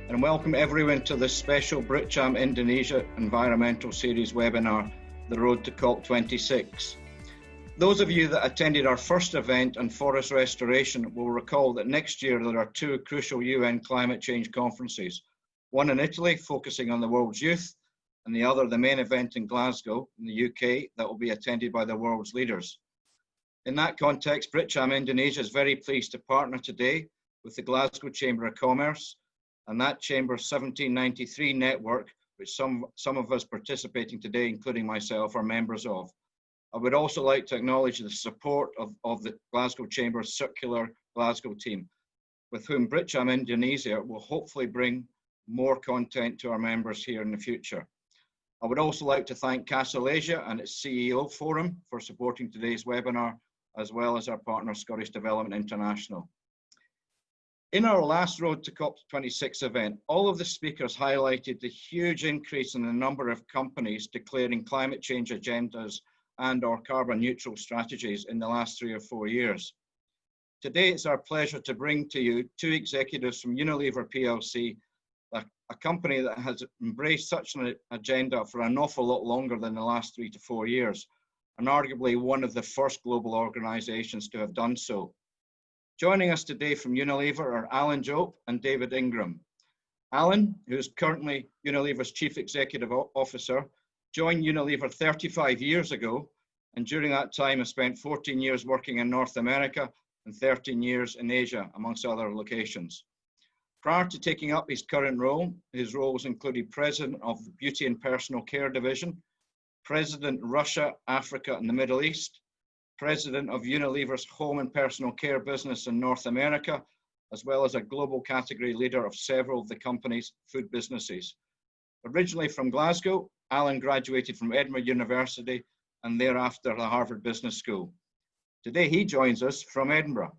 and welcome everyone to this special BritCham Indonesia Environmental Series webinar, The Road to COP26. Those of you that attended our first event on forest restoration will recall that next year there are two crucial UN climate change conferences, one in Italy focusing on the world's youth, and the other, the main event in Glasgow in the UK, that will be attended by the world's leaders. In that context, BritCham Indonesia is very pleased to partner today with the Glasgow Chamber of Commerce and that Chamber's 1793 network, which some of us participating today, including myself, are members of. I would also like to acknowledge the support of the Glasgow Chamber's Circular Glasgow team, with whom BritCham Indonesia will hopefully bring more content to our members here in the future. I would also like to thank Castle Asia and its CEO Forum for supporting today's webinar, as well as our partner Scottish Development International. In our last Road to COP26 event, all of the speakers highlighted the huge increase in the number of companies declaring climate change agendas and/or carbon neutral strategies in the last 3 or 4 years. Today, it's our pleasure to bring to you two executives from Unilever PLC, a company that has embraced such an agenda for an awful lot longer than the last 3 to 4 years, and arguably one of the first global organizations to have done so. Joining us today from Unilever are Alan Jope and David Ingram. Alan, who is currently Unilever's Chief Executive Officer, joined Unilever 35 years ago, and during that time has spent 14 years working in North America and 13 years in Asia, amongst other locations. Prior to taking up his current role, his roles included President of the Beauty and Personal Care Division, President Russia, Africa and the Middle East, President of Unilever's Home and Personal Care business in North America, as well as a global category leader of several of the company's food businesses. Originally from Glasgow, Alan graduated from Edinburgh University and thereafter the Harvard Business School. Today he joins us from Edinburgh.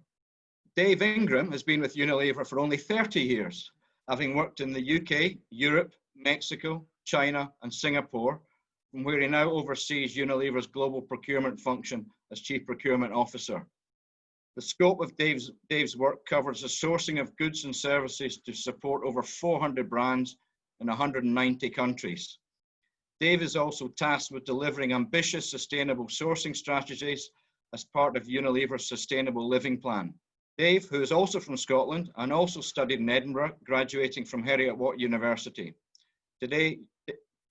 Dave Ingram has been with Unilever for only 30 years, having worked in the UK, Europe, Mexico, China and Singapore, from where he now oversees Unilever's global procurement function as Chief Procurement Officer. The scope of Dave's work covers the sourcing of goods and services to support over 400 brands in 190 countries. Dave is also tasked with delivering ambitious sustainable sourcing strategies as part of Unilever's Sustainable Living Plan. Dave, who is also from Scotland and also studied in Edinburgh, graduating from Heriot-Watt University. Today,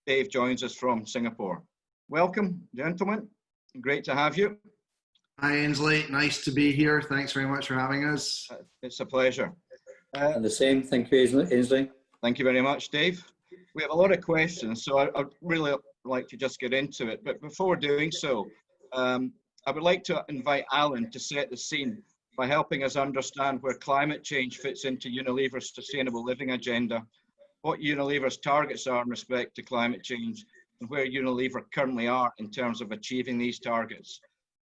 Dave joins us from Singapore. Welcome, gentlemen. Great to have you. Hi, Ainsley. Nice to be here. Thanks very much for having us. It's a pleasure. And the same. Thank you, Ainsley. Thank you very much, Dave. We have a lot of questions, so I'd really like to just get into it. But before doing so, I would like to invite Alan to set the scene by helping us understand where climate change fits into Unilever's sustainable living agenda, what Unilever's targets are in respect to climate change, and where Unilever currently are in terms of achieving these targets.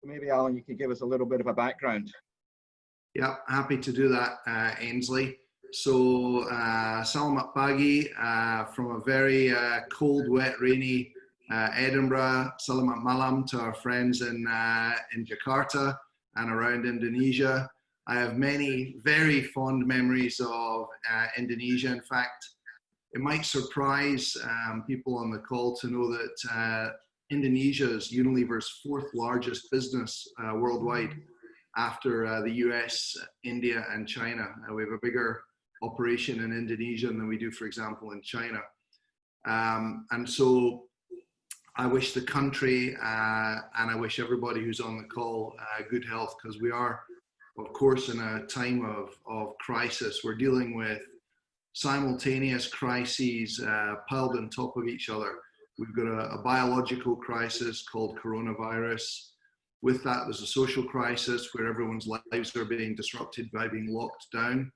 Maybe, Alan, you could give us a little bit of a background. Yeah, happy to do that, Ainsley. So, Salamat pagi from a very cold, wet, rainy Edinburgh. Salamat malam to our friends in Jakarta and around Indonesia. I have many very fond memories of Indonesia. In fact, it might surprise people on the call to know that Indonesia is Unilever's 4th largest business worldwide after the US, India and China. We have a bigger operation in Indonesia than we do, for example, in China. And so I wish the country and I wish everybody who's on the call good health, because we are, of course, in a time of crisis. We're dealing with simultaneous crises piled on top of each other. We've got a biological crisis called coronavirus. With that, there's a social crisis where everyone's lives are being disrupted by being locked down.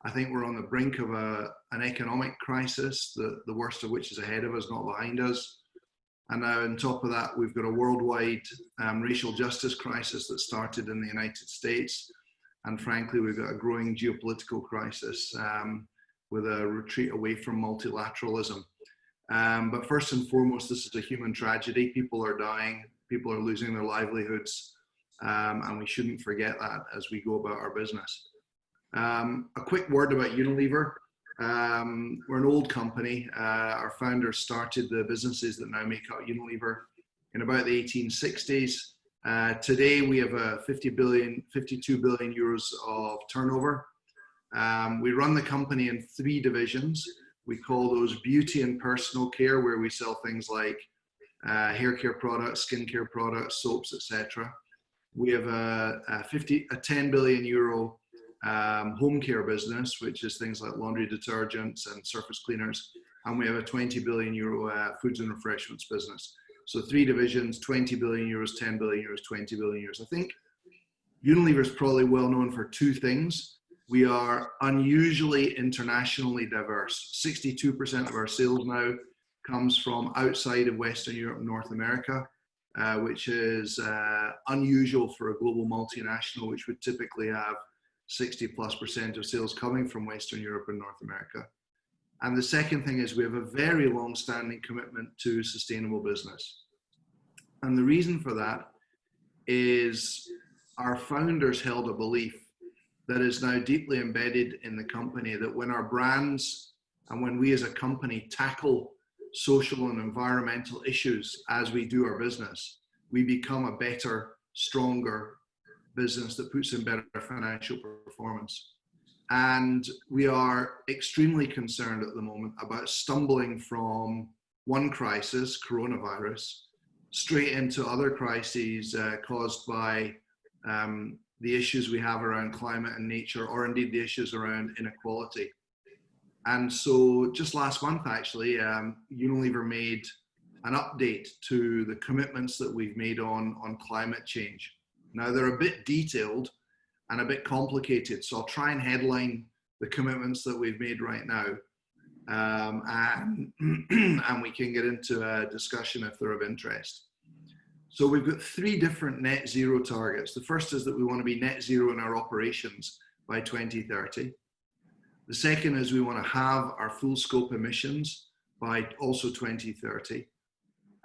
I think we're on the brink of an economic crisis, the worst of which is ahead of us, not behind us. And now on top of that, we've got a worldwide racial justice crisis that started in the United States. And frankly, we've got a growing geopolitical crisis with a retreat away from multilateralism. But first and foremost, this is a human tragedy. People are dying, people are losing their livelihoods, and we shouldn't forget that as we go about our business. A quick word about Unilever. We're an old company. Our founders started the businesses that now make up Unilever in about the 1860s. Today we have a 52 billion euros of turnover. We run the company in 3 divisions. We call those beauty and personal care, where we sell things like hair care products, skin care products, soaps, etc. We have a 10 billion euro home care business, which is things like laundry detergents and surface cleaners. And we have a 20 billion euro foods and refreshments business. So 3 divisions, 20 billion euros, 10 billion euros, 20 billion euros. I think Unilever is probably well known for 2 things. We are unusually internationally diverse. 62% of our sales now comes from outside of Western Europe and North America, which is unusual for a global multinational, which would typically have 60+% of sales coming from Western Europe and North America. And the second thing is we have a very long-standing commitment to sustainable business. And the reason for that is our founders held a belief that is now deeply embedded in the company, that when our brands and when we as a company tackle social and environmental issues as we do our business, we become a better, stronger business that puts in better financial performance. And we are extremely concerned at the moment about stumbling from one crisis, coronavirus, straight into other crises caused by the issues we have around climate and nature, or indeed the issues around inequality. And so just last month, actually, Unilever made an update to the commitments that we've made on climate change. Now, they're a bit detailed and a bit complicated, so I'll try and headline the commitments that we've made right now. And we can get into a discussion if they're of interest. So we've got 3 different net zero targets. The first is that we want to be net zero in our operations by 2030. The second is we want to have our full scope emissions by also 2030.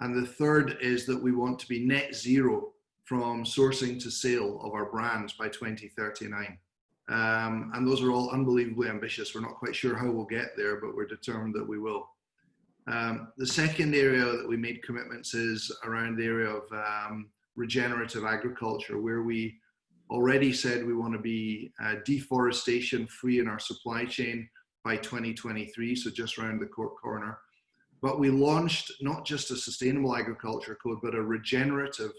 And the third is that we want to be net zero from sourcing to sale of our brands by 2039. And those are all unbelievably ambitious. We're not quite sure how we'll get there, but we're determined that we will. The second area that we made commitments is around the area of regenerative agriculture, where we already said we want to be deforestation free in our supply chain by 2023, so just around the corner. But we launched not just a sustainable agriculture code, but a regenerative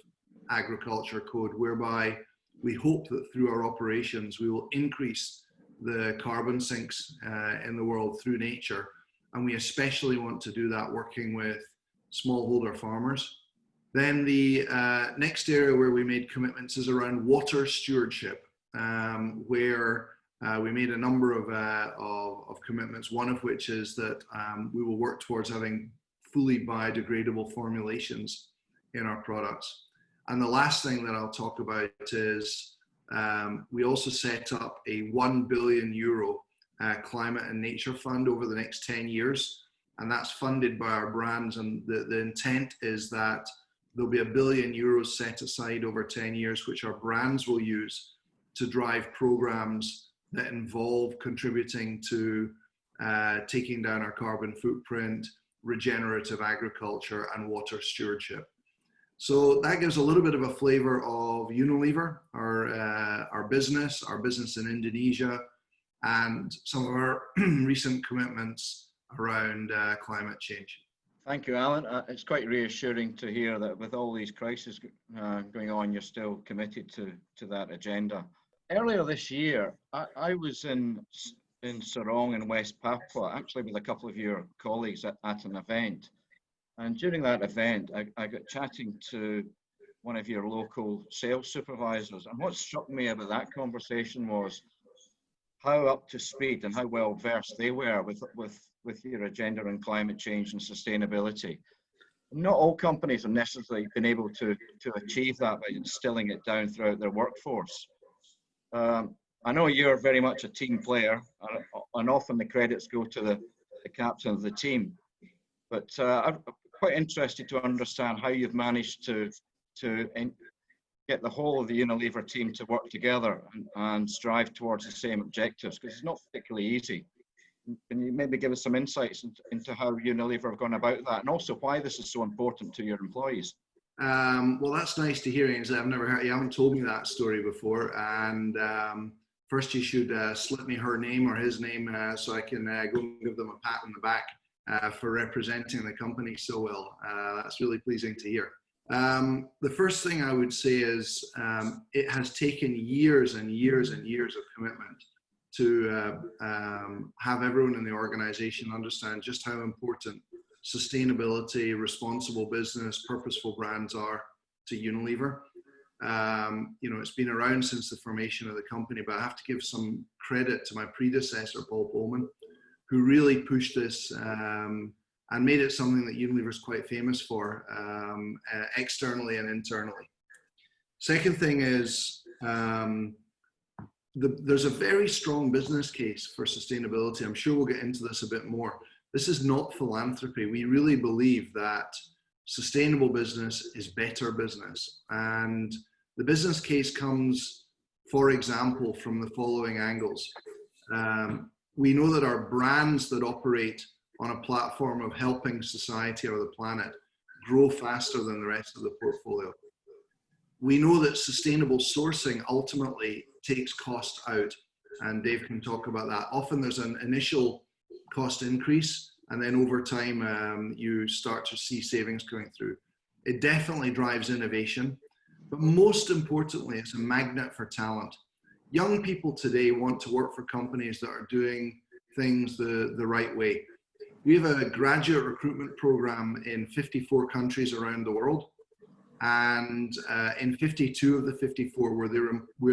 agriculture code, whereby we hope that through our operations we will increase the carbon sinks in the world through nature. And we especially want to do that working with smallholder farmers. Then the next area where we made commitments is around water stewardship, where we made a number of commitments, one of which is that we will work towards having fully biodegradable formulations in our products. And the last thing that I'll talk about is we also set up a 1 billion euro climate and nature fund over the next 10 years. And that's funded by our brands. And the intent is that there'll be 1 billion euros set aside over 10 years, which our brands will use to drive programs that involve contributing to taking down our carbon footprint, regenerative agriculture, and water stewardship. So that gives a little bit of a flavor of Unilever, our business in Indonesia, and some of our recent commitments around climate change. Thank you, Alan. It's quite reassuring to hear that with all these crises going on, you're still committed to that agenda. Earlier this year, I was in Sorong in West Papua, actually with a couple of your colleagues at an event. And during that event, I got chatting to one of your local sales supervisors. And what struck me about that conversation was how up to speed and how well versed they were with your agenda on climate change and sustainability. Not all companies have necessarily been able to achieve that by instilling it down throughout their workforce. I know you're very much a team player, and often the credits go to the captain of the team. But I'm quite interested to understand how you've managed to get the whole of the Unilever team to work together and strive towards the same objectives, because it's not particularly easy. can you maybe give us some insights into how Unilever have gone about that, and also why this is so important to your employees? Well, that's nice to hear, Ainsley. I've never heard, you haven't told me that story before. And first you should slip me her name or his name so I can go and give them a pat on the back for representing the company so well. That's really pleasing to hear. The first thing I would say is it has taken years and years and years of commitment to have everyone in the organization understand just how important sustainability, responsible business, purposeful brands are to Unilever. It's been around since the formation of the company, but I have to give some credit to my predecessor, Paul Bowman, who really pushed this and made it something that Unilever is quite famous for, externally and internally. Second thing is, there's a very strong business case for sustainability. I'm sure we'll get into this a bit more. This is not philanthropy. We really believe that sustainable business is better business. And the business case comes, for example, from the following angles. We know that our brands that operate on a platform of helping society or the planet grow faster than the rest of the portfolio. We know that sustainable sourcing ultimately takes cost out, and Dave can talk about that. Often there's an initial cost increase, and then over time you start to see savings going through. It definitely drives innovation, but most importantly, it's a magnet for talent. Young people today want to work for companies that are doing things the right way. We have a graduate recruitment program in 54 countries around the world, and in 52 of the 54, we're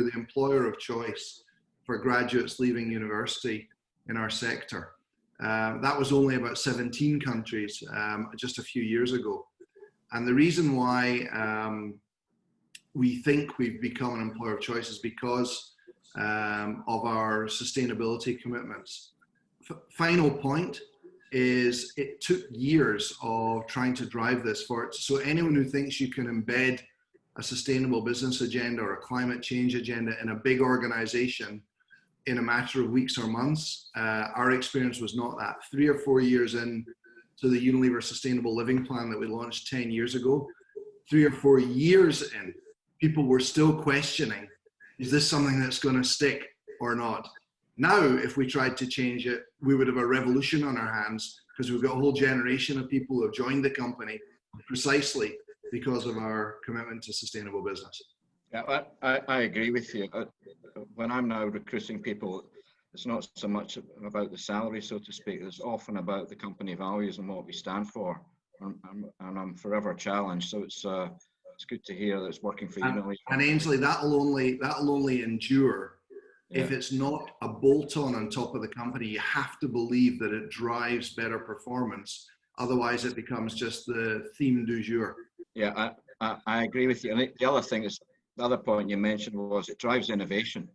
the employer of choice for graduates leaving university in our sector. That was only about 17 countries just a few years ago. And the reason why we think we've become an employer of choice is because of our sustainability commitments. Final point is it took years of trying to drive this forward. So anyone who thinks you can embed a sustainable business agenda or a climate change agenda in a big organization in a matter of weeks or months, our experience was not that. 3 or 4 years in to the Unilever Sustainable Living Plan that we launched 10 years ago, 3 or 4 years in, people were still questioning, is this something that's going to stick or not? Now, if we tried to change it, we would have a revolution on our hands because we've got a whole generation of people who have joined the company precisely because of our commitment to sustainable business. Yeah, I agree with you. When I'm now recruiting people, it's not so much about the salary, so to speak. It's often about the company values and what we stand for. And I'm forever challenged. So it's good to hear that it's working for you. And Ainsley, that'll only endure if it's not a bolt-on on top of the company. You have to believe that it drives better performance. Otherwise, it becomes just the theme du jour. Yeah, I agree with you. And the other thing is, the other point you mentioned was it drives innovation.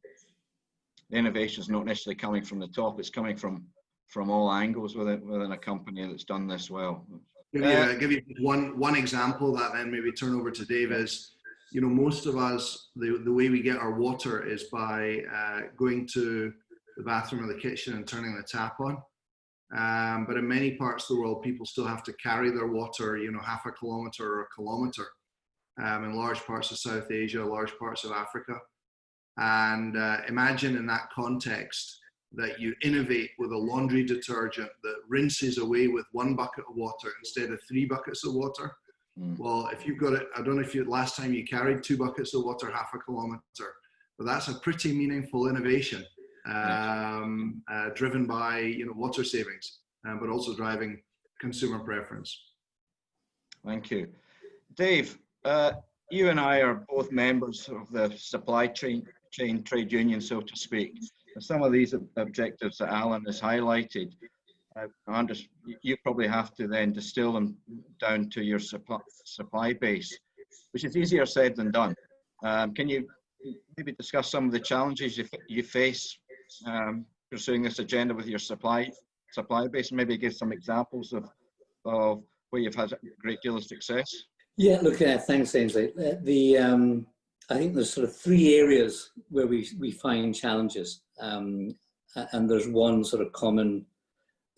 The innovation is not necessarily coming from the top; it's coming from all angles within a company that's done this well. Give you one example of that, then maybe turn over to Dave. Is, most of us, the way we get our water is by going to the bathroom or the kitchen and turning the tap on. But in many parts of the world, people still have to carry their water, half a kilometer or a kilometer. In large parts of South Asia, large parts of Africa. And imagine in that context that you innovate with a laundry detergent that rinses away with 1 bucket of water instead of 3 buckets of water. Well, if you've got it, I don't know if last time you carried 2 buckets of water, half a kilometer, but that's a pretty meaningful innovation driven by, water savings, but also driving consumer preference. Thank you. Dave, you and I are both members of the supply chain trade union, so to speak. And some of these objectives that Alan has highlighted, you probably have to then distill them down to your supply base, which is easier said than done. Can you maybe discuss some of the challenges you face pursuing this agenda with your supply base, and maybe give some examples of where you've had a great deal of success? Yeah, look, thanks, Ainsley. I think there's sort of 3 areas where we find challenges, and there's one sort of common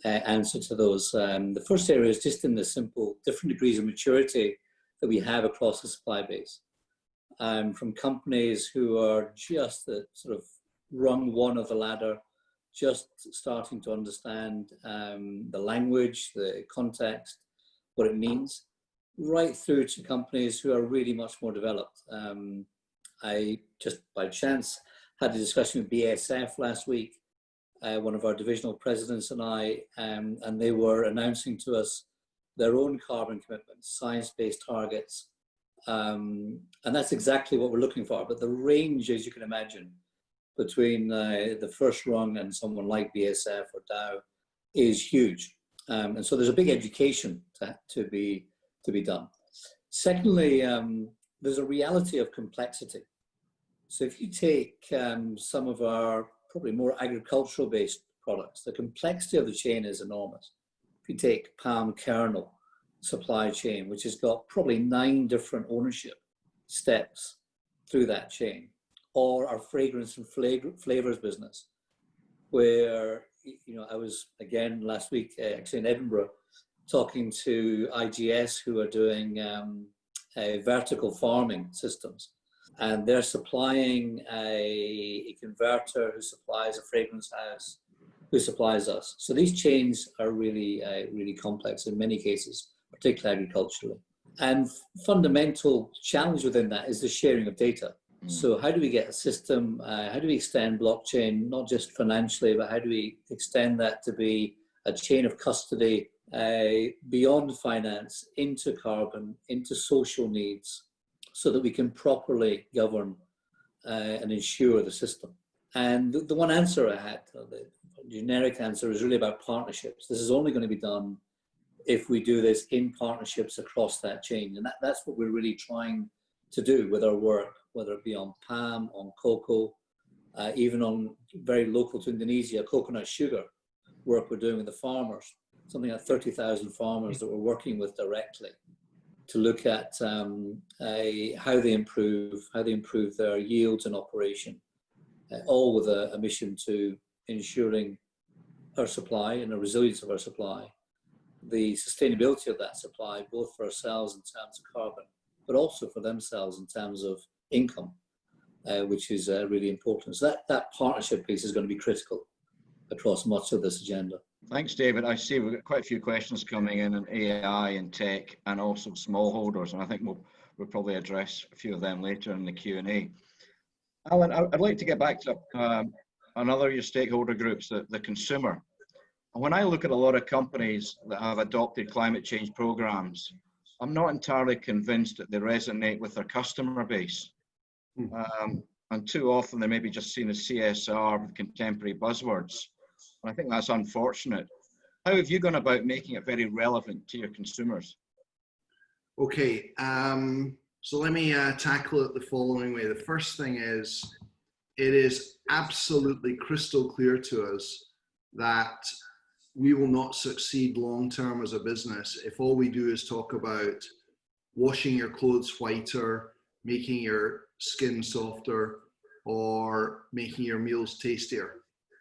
answer to those. The first area is just in the simple different degrees of maturity that we have across the supply base. From companies who are just at sort of rung one of the ladder, just starting to understand the language, the context, what it means, right through to companies who are really much more developed. I just by chance had a discussion with BASF last week, one of our divisional presidents and I, and they were announcing to us their own carbon commitments, science-based targets, and that's exactly what we're looking for. But the range, as you can imagine, between the first rung and someone like BASF or Dow is huge. And so there's a big education to be done. Secondly, there's a reality of complexity. So if you take some of our probably more agricultural-based products, the complexity of the chain is enormous. If you take palm kernel supply chain, which has got probably 9 different ownership steps through that chain, or our fragrance and flavors business, where, you know, I was again last week actually in Edinburgh talking to IGS, who are doing vertical farming systems, and they're supplying a converter who supplies a fragrance house who supplies us. So these chains are really really complex in many cases, particularly agriculturally. And fundamental challenge within that is the sharing of data. So how do we get a system, how do we extend blockchain, not just financially, but how do we extend that to be a chain of custody beyond finance, into carbon, into social needs, so that we can properly govern and ensure the system. And the one answer I had, the generic answer, is really about partnerships. This is only going to be done if we do this in partnerships across that chain. And that's what we're really trying to do with our work, whether it be on palm, on cocoa, even on very local to Indonesia, coconut sugar work we're doing with the farmers, something like 30,000 farmers that we're working with directly to look at how they improve their yields and operation, all with a mission to ensuring our supply and the resilience of our supply, the sustainability of that supply, both for ourselves in terms of carbon, but also for themselves in terms of income, which is really important. So that partnership piece is going to be critical across much of this agenda. Thanks, David. I see we've got quite a few questions coming in on AI and tech, and also smallholders, and I think we'll probably address a few of them later in the Q&A. Alan, I'd like to get back to another of your stakeholder groups, the consumer. And when I look at a lot of companies that have adopted climate change programs, I'm not entirely convinced that they resonate with their customer base. And too often they may be just seen as CSR with contemporary buzzwords. And I think that's unfortunate. How have you gone about making it very relevant to your consumers? Okay, so let me tackle it the following way. The first thing is, it is absolutely crystal clear to us that we will not succeed long-term as a business if all we do is talk about washing your clothes whiter, making your skin softer, or making your meals tastier.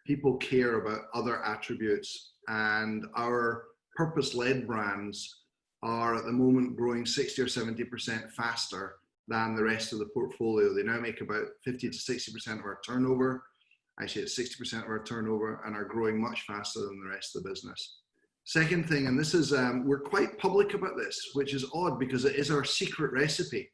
People care about other attributes, and our purpose-led brands are at the moment growing 60 or 70% faster than the rest of the portfolio. They now make about 50 to 60% of our turnover. Actually, it's 60% of our turnover, and are growing much faster than the rest of the business. Second thing, and this is, we're quite public about this, which is odd because it is our secret recipe,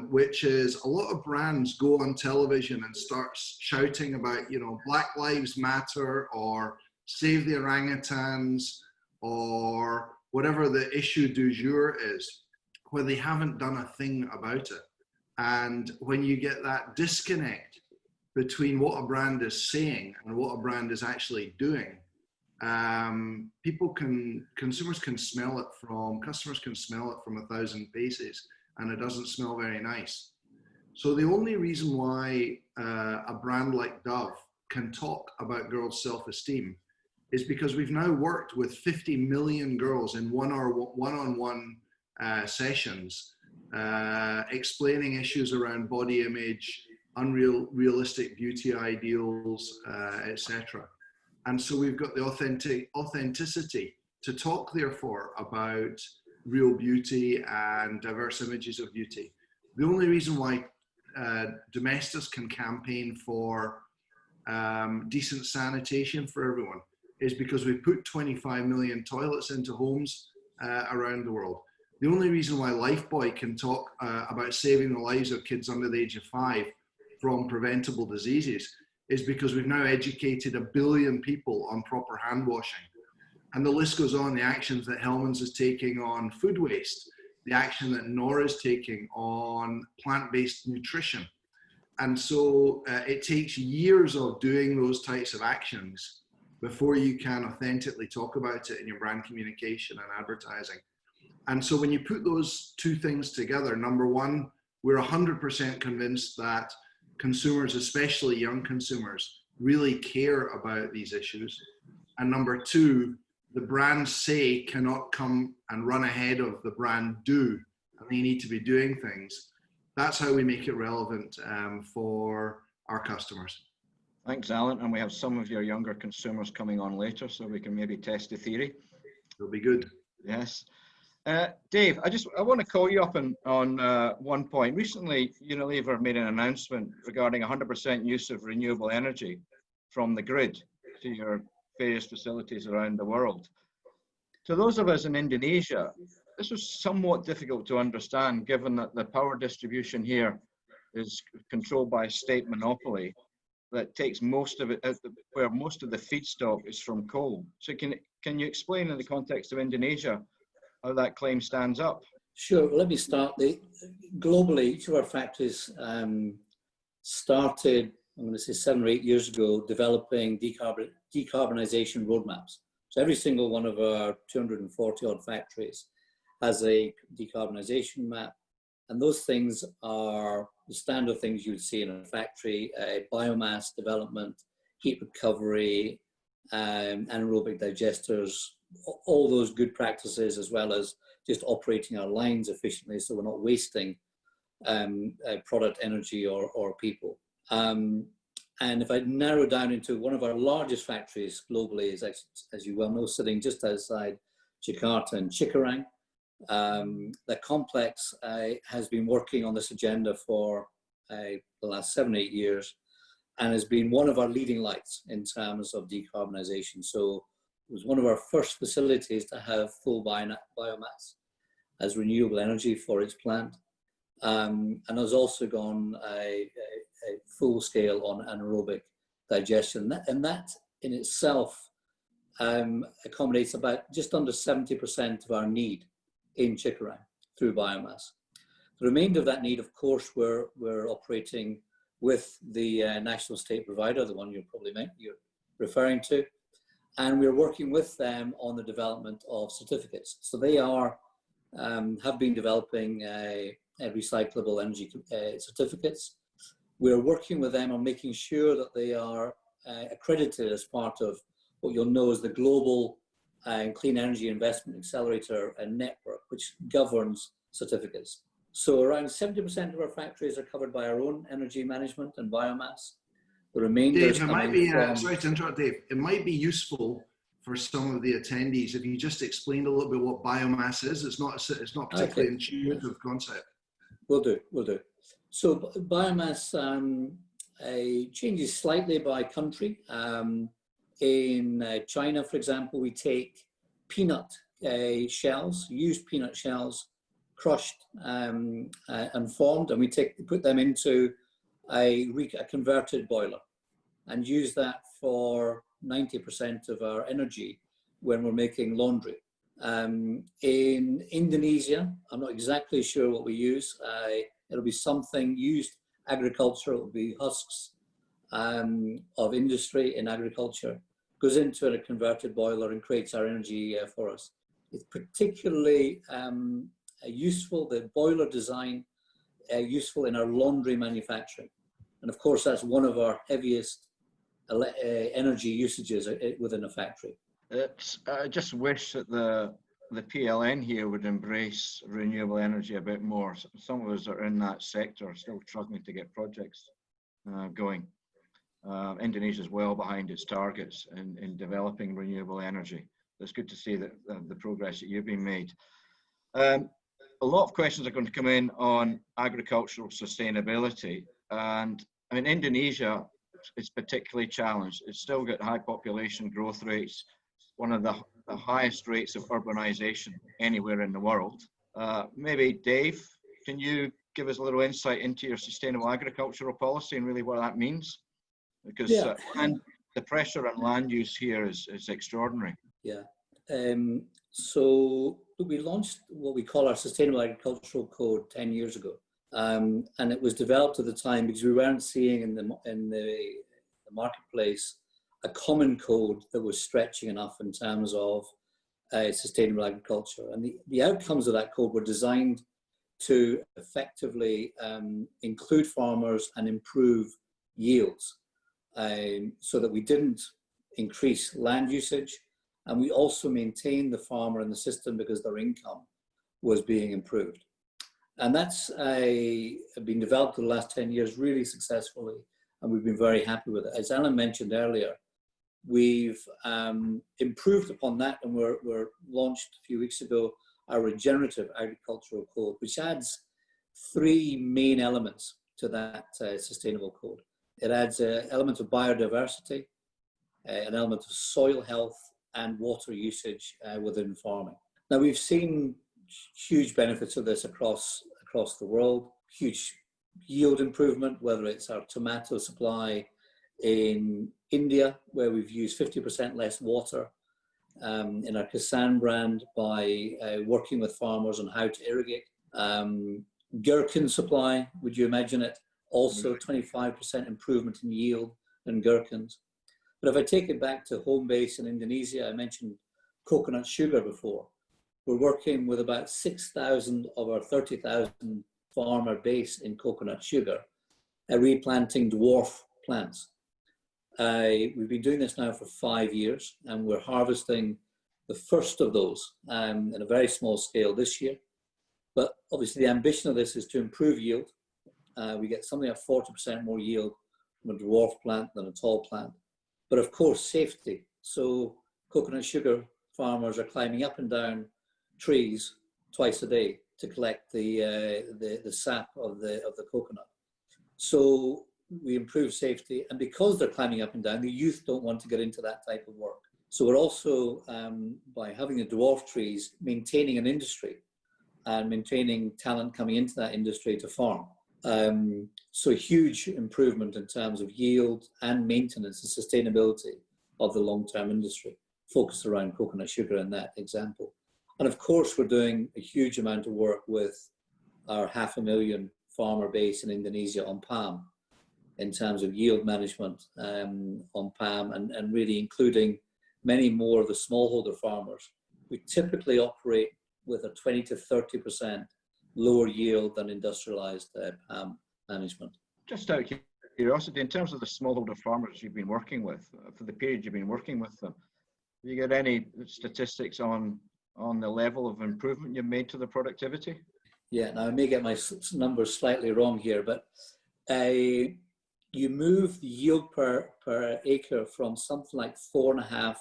which is a lot of brands go on television and start shouting about, you know, Black Lives Matter or Save the Orangutans or whatever the issue du jour is, where they haven't done a thing about it. And when you get that disconnect between what a brand is saying and what a brand is actually doing, consumers can smell it customers can smell it from 1,000 paces, and it doesn't smell very nice. So the only reason why a brand like Dove can talk about girls' self-esteem is because we've now worked with 50 million girls in one-on-one sessions, explaining issues around body image, unrealistic beauty ideals, etc. And so we've got the authenticity to talk, therefore, about real beauty and diverse images of beauty. The only reason why Domestos can campaign for decent sanitation for everyone is because we put 25 million toilets into homes around the world. The only reason why Lifebuoy can talk about saving the lives of kids under the age of 5 from preventable diseases is because we've now educated 1 billion people on proper hand washing. And the list goes on, the actions that Hellmann's is taking on food waste, the action that Nora is taking on plant-based nutrition. And so it takes years of doing those types of actions before you can authentically talk about it in your brand communication and advertising. And so when you put those two things together, number one, we're 100% convinced that consumers, especially young consumers, really care about these issues. And number two, the brand say cannot come and run ahead of the brand do, and they need to be doing things. That's how we make it relevant for our customers. Thanks, Alan. And we have some of your younger consumers coming on later, so we can maybe test the theory. It'll be good. Yes. Dave, I want to call you up on one point. Recently, Unilever made an announcement regarding 100% use of renewable energy from the grid to your various facilities around the world. To those of us in Indonesia, this was somewhat difficult to understand, given that the power distribution here is controlled by a state monopoly that takes most of it, where most of the feedstock is from coal. So can you explain in the context of Indonesia how that claim stands up? Sure. Well, let me start. Globally, each of our factories started, I'm going to say 7 or 8 years ago, developing decarbonization roadmaps. So every single one of our 240 odd factories has a decarbonization map. And those things are the standard things you would see in a factory: biomass development, heat recovery, anaerobic digesters, all those good practices, as well as just operating our lines efficiently so we're not wasting product, energy, or people. And if I narrow down into one of our largest factories globally, is actually, as you well know, sitting just outside Jakarta in Cikarang. The complex has been working on this agenda for the last 7 or 8 years, and has been one of our leading lights in terms of decarbonisation. So it was one of our first facilities to have full biomass as renewable energy for its plant, and has also gone a full scale on anaerobic digestion. And that in itself accommodates about just under 70% of our need in Cikarang through biomass. The remainder of that need, of course, we're operating with the national state provider, the one you're referring to, and we're working with them on the development of certificates. So they have been developing recyclable energy certificates. We're working with them on making sure that they are accredited as part of what you'll know as the Global Clean Energy Investment Accelerator Network, which governs certificates. So around 70% of our factories are covered by our own energy management and biomass. The remainder Dave, is coming from... sorry to interrupt, Dave. It might be useful for some of the attendees if you just explained a little bit what biomass is. It's not particularly intuitive concept. Will do. So biomass changes slightly by country. In China, for example, we take peanut shells, used peanut shells, crushed and formed, and we put them into a converted boiler and use that for 90% of our energy when we're making laundry. In Indonesia, I'm not exactly sure what we use. It'll be something used agriculture. It'll be husks of industry in agriculture, goes into a converted boiler and creates our energy for us. It's particularly useful, the boiler design, useful in our laundry manufacturing. And of course, that's one of our heaviest energy usages within a factory. I just wish that the PLN here would embrace renewable energy a bit more. Some of us are in that sector still struggling to get projects going. Indonesia is well behind its targets in developing renewable energy. It's good to see that the progress that you've been made. A lot of questions are going to come in on agricultural sustainability, and I mean Indonesia is particularly challenged. It's still got high population growth rates, one of the highest rates of urbanization anywhere in the world. Maybe Dave, can you give us a little insight into your sustainable agricultural policy and really what that means? Because and the pressure on land use here is extraordinary. Yeah. So we launched what we call our Sustainable Agricultural Code 10 years ago. And it was developed at the time because we weren't seeing in the marketplace a common code that was stretching enough in terms of sustainable agriculture. And the outcomes of that code were designed to effectively include farmers and improve yields, so that we didn't increase land usage, and we also maintained the farmer in the system because their income was being improved. And that's been developed in the last 10 years really successfully, and we've been very happy with it. As Alan mentioned earlier, we've improved upon that, and we're launched a few weeks ago our Regenerative Agricultural Code, which adds 3 main elements to that sustainable code. It adds an element of biodiversity, an element of soil health, and water usage within farming. Now, we've seen huge benefits of this across the world, huge yield improvement, whether it's our tomato supply in India, where we've used 50% less water, in our Kisan brand by working with farmers on how to irrigate. Gherkin supply, would you imagine it? Also 25% improvement in yield in gherkins. But if I take it back to home base in Indonesia, I mentioned coconut sugar before. We're working with about 6,000 of our 30,000 farmer base in coconut sugar, replanting dwarf plants. We've been doing this now for 5 years, and we're harvesting the first of those in a very small scale this year. But obviously the ambition of this is to improve yield. We get something like 40% more yield from a dwarf plant than a tall plant. But of course, safety. So coconut sugar farmers are climbing up and down trees twice a day to collect the sap of the coconut. So we improve safety, and because they're climbing up and down, the youth don't want to get into that type of work. So we're also, by having the dwarf trees, maintaining an industry and maintaining talent coming into that industry to farm. So huge improvement in terms of yield and maintenance and sustainability of the long-term industry, focused around coconut sugar in that example. And of course, we're doing a huge amount of work with our 500,000 farmer base in Indonesia on palm, in terms of yield management on palm, and really including many more of the smallholder farmers. We typically operate with a 20 to 30% lower yield than industrialized palm management. Just out of curiosity, in terms of the smallholder farmers you've been working with, for the period you've been working with them, have you got any statistics on the level of improvement you've made to the productivity? Yeah, now I may get my numbers slightly wrong here, but you move the yield per acre from something like 4.5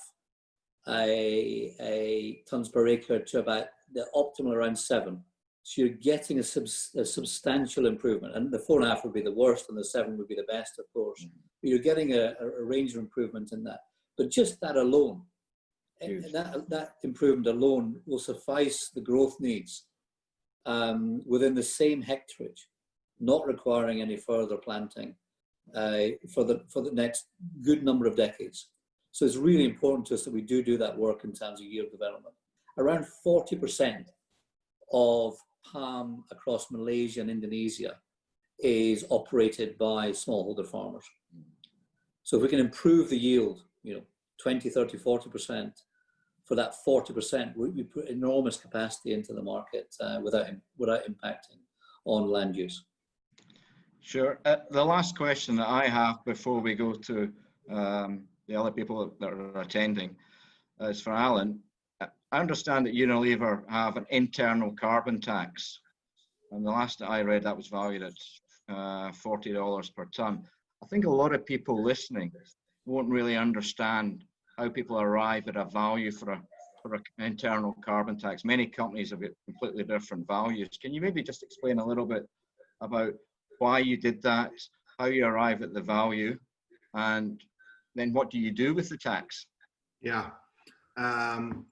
tons per acre to about the optimal around 7. So you're getting a substantial improvement, and the 4.5 would be the worst, and the 7 would be the best, of course. But you're getting a range of improvement in that. But just that alone, that improvement alone will suffice the growth needs within the same hectarage, not requiring any further planting for the next good number of decades. So it's really important to us that we do that work in terms of yield development. Around 40% of palm across Malaysia and Indonesia is operated by smallholder farmers. So if we can improve the yield, 20, 30, 40%, for that 40%, we put enormous capacity into the market without impacting on land use. Sure. The last question that I have before we go to the other people that are attending is for Alan. I understand that Unilever have an internal carbon tax, and the last that I read, that was valued at $40 per tonne. I think a lot of people listening won't really understand how people arrive at a value for an internal carbon tax. Many companies have got completely different values. Can you maybe just explain a little bit about why you did that, how you arrive at the value, and then what do you do with the tax? Yeah.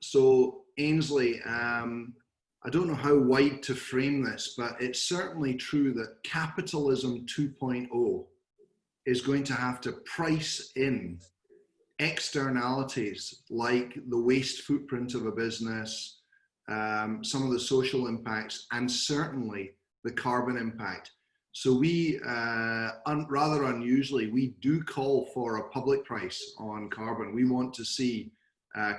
So Ainsley, I don't know how wide to frame this, but it's certainly true that capitalism 2.0 is going to have to price in externalities like the waste footprint of a business, some of the social impacts, and certainly the carbon impact. So we, rather unusually, we do call for a public price on carbon. We want to see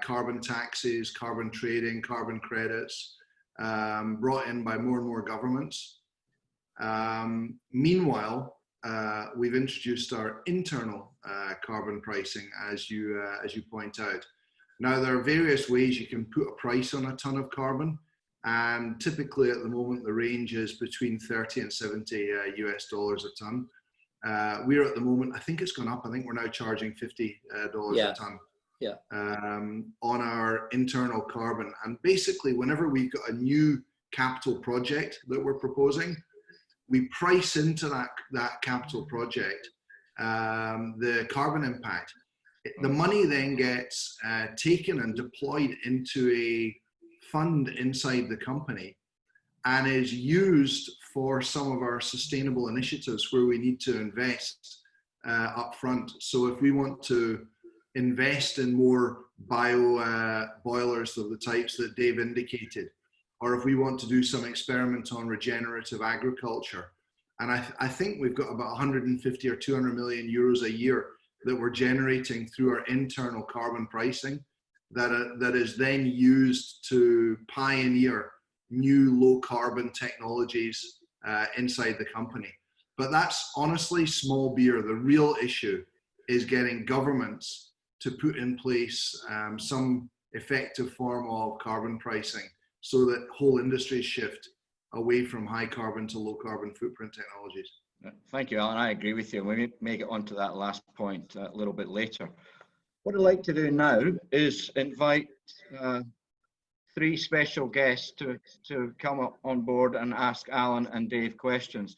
carbon taxes, carbon trading, carbon credits brought in by more and more governments. Meanwhile, we've introduced our internal carbon pricing, as you point out. Now, there are various ways you can put a price on a ton of carbon, and typically at the moment the range is between 30 and 70 US dollars a ton. We're at the moment, I think it's gone up. I think we're now charging $50 a ton. Yeah. On our internal carbon. And basically, whenever we've got a new capital project that we're proposing, we price into that capital project the carbon impact. The money then gets taken and deployed into a fund inside the company and is used for some of our sustainable initiatives where we need to invest up front. So if we want to invest in more bio boilers of the types that Dave indicated, or if we want to do some experiment on regenerative agriculture. And I think we've got about 150 or 200 million euros a year that we're generating through our internal carbon pricing that is then used to pioneer new low carbon technologies inside the company. But that's honestly small beer. The real issue is getting governments to put in place some effective form of carbon pricing so that whole industries shift away from high carbon to low carbon footprint technologies. Thank you, Alan. I agree with you. We may make it onto that last point a little bit later. What I'd like to do now is invite three special guests to come up on board and ask Alan and Dave questions.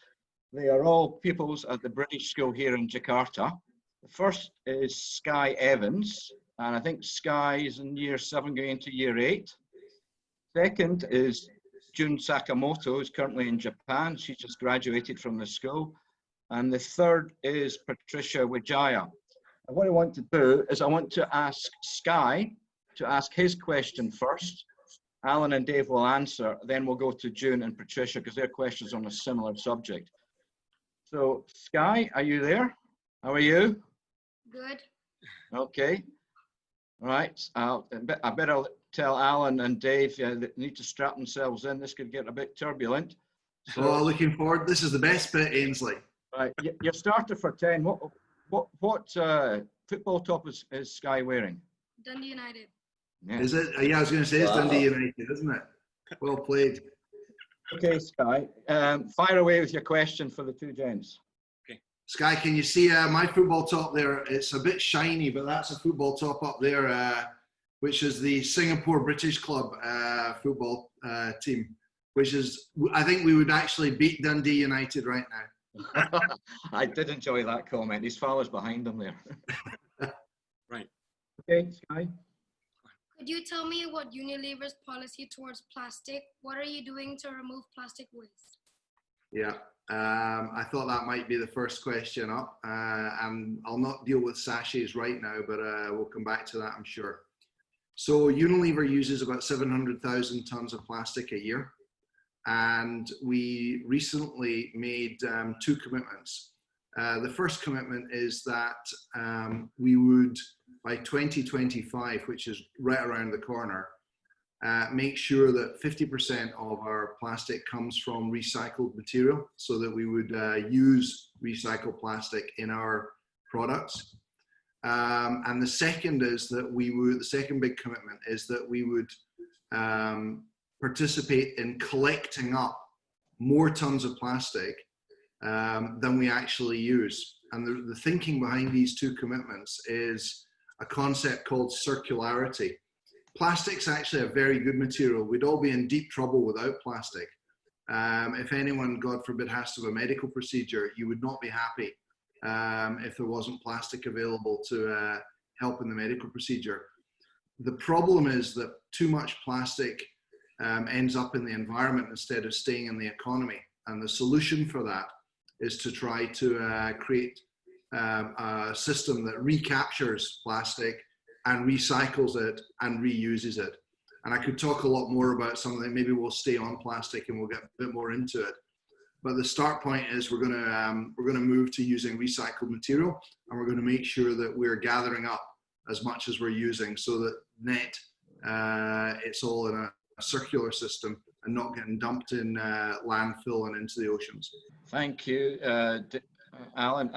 They are all pupils at the British School here in Jakarta. The first is Sky Evans, and I think Sky is in year 7 going into year 8. Second is Jun Sakamoto, who's currently in Japan. She just graduated from the school. And the third is Patricia Wijaya. And what I want to do is I want to ask Sky to ask his question first. Alan and Dave will answer. Then we'll go to June and Patricia because their questions on a similar subject. So Sky, are you there? How are you? Good. Okay. All right. I better tell Alan and Dave they need to strap themselves in. This could get a bit turbulent. So, looking forward. This is the best bit, Ainsley. Right. Your starter for 10. What football top is Sky wearing? Dundee United. Yeah. Is it? Yeah, I was going to say it's Dundee United, isn't it? Well played. Okay, Sky. Fire away with your question for the two gents. Sky, can you see my football top there? It's a bit shiny, but that's a football top up there, which is the Singapore British Club football team, which is, I think we would actually beat Dundee United right now. I did enjoy that comment. His father's behind him there. Right. Okay, Sky. Could you tell me what Unilever's policy towards plastic? What are you doing to remove plastic waste? Yeah. I thought that might be the first question up, and I'll not deal with sachets right now, but we'll come back to that, I'm sure. So Unilever uses about 700,000 tons of plastic a year, and we recently made 2 commitments. The first commitment is that we would, by 2025, which is right around the corner, make sure that 50% of our plastic comes from recycled material, so that we would use recycled plastic in our products. And the second is that the second big commitment is that we would participate in collecting up more tons of plastic than we actually use. And the thinking behind these two commitments is a concept called circularity. Plastic's actually a very good material. We'd all be in deep trouble without plastic. If anyone, God forbid, has to have a medical procedure, you would not be happy if there wasn't plastic available to help in the medical procedure. The problem is that too much plastic ends up in the environment instead of staying in the economy. And the solution for that is to try to create a system that recaptures plastic and recycles it and reuses it. And I could talk a lot more about something. Maybe we'll stay on plastic and we'll get a bit more into it. But the start point is we're going to move to using recycled material, and we're going to make sure that we're gathering up as much as we're using, so that net it's all in a circular system and not getting dumped in landfill and into the oceans. Thank you, Alan.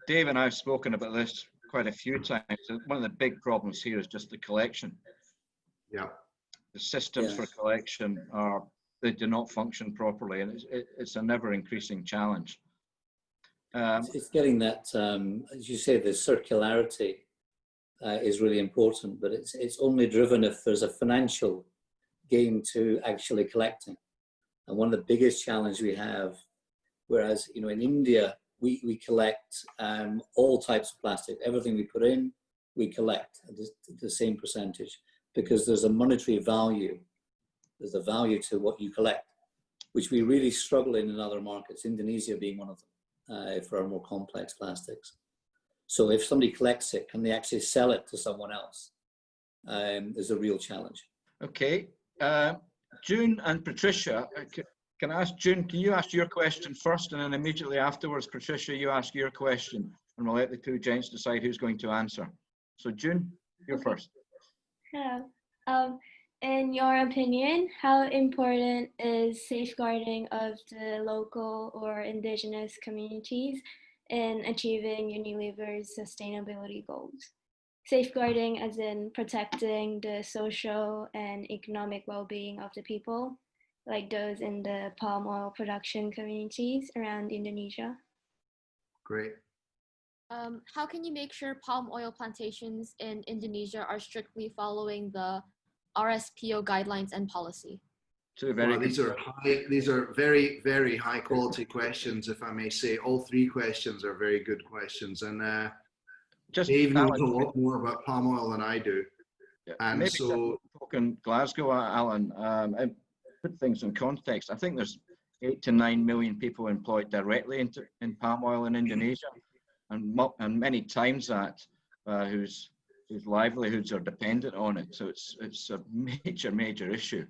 Dave and I have spoken about this quite a few times. One of the big problems here is just the collection. Yeah. The systems for collection they do not function properly, and it's a never increasing challenge. It's getting that, as you say, the circularity is really important, but it's only driven if there's a financial gain to actually collecting. And one of the biggest challenges we have, whereas in India we collect all types of plastic, everything we put in, we collect at the same percentage, because there's a monetary value. There's a value to what you collect, which we really struggle in other markets, Indonesia being one of them, for our more complex plastics. So if somebody collects it, can they actually sell it to someone else? Is a real challenge. Okay. June and Patricia, can I ask June, can you ask your question first, and then immediately afterwards, Patricia, you ask your question, and we'll let the two gents decide who's going to answer. So June, you're first. Hello. In your opinion, how important is safeguarding of the local or indigenous communities in achieving Unilever's sustainability goals? Safeguarding as in protecting the social and economic well-being of the people, like those in the palm oil production communities around Indonesia. Great. How can you make sure palm oil plantations in Indonesia are strictly following the RSPO guidelines and policy? These are very, very high quality questions, if I may say. All three questions are very good questions, and Dave knows a lot more about palm oil than I do. Yeah, and maybe so in Glasgow, Alan, and put things in context. I think there's 8 to 9 million people employed directly in palm oil in Indonesia, and many times that whose livelihoods are dependent on it. So it's a major issue.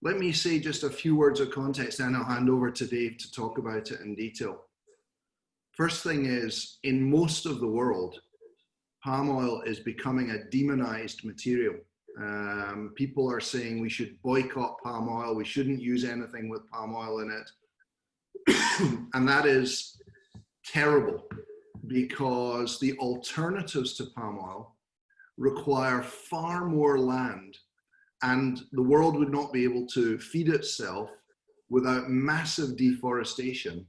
Let me say just a few words of context, and I'll hand over to Dave to talk about it in detail. First thing is, in most of the world, palm oil is becoming a demonized material. People are saying we should boycott palm oil, we shouldn't use anything with palm oil in it. And that is terrible, because the alternatives to palm oil require far more land, and the world would not be able to feed itself without massive deforestation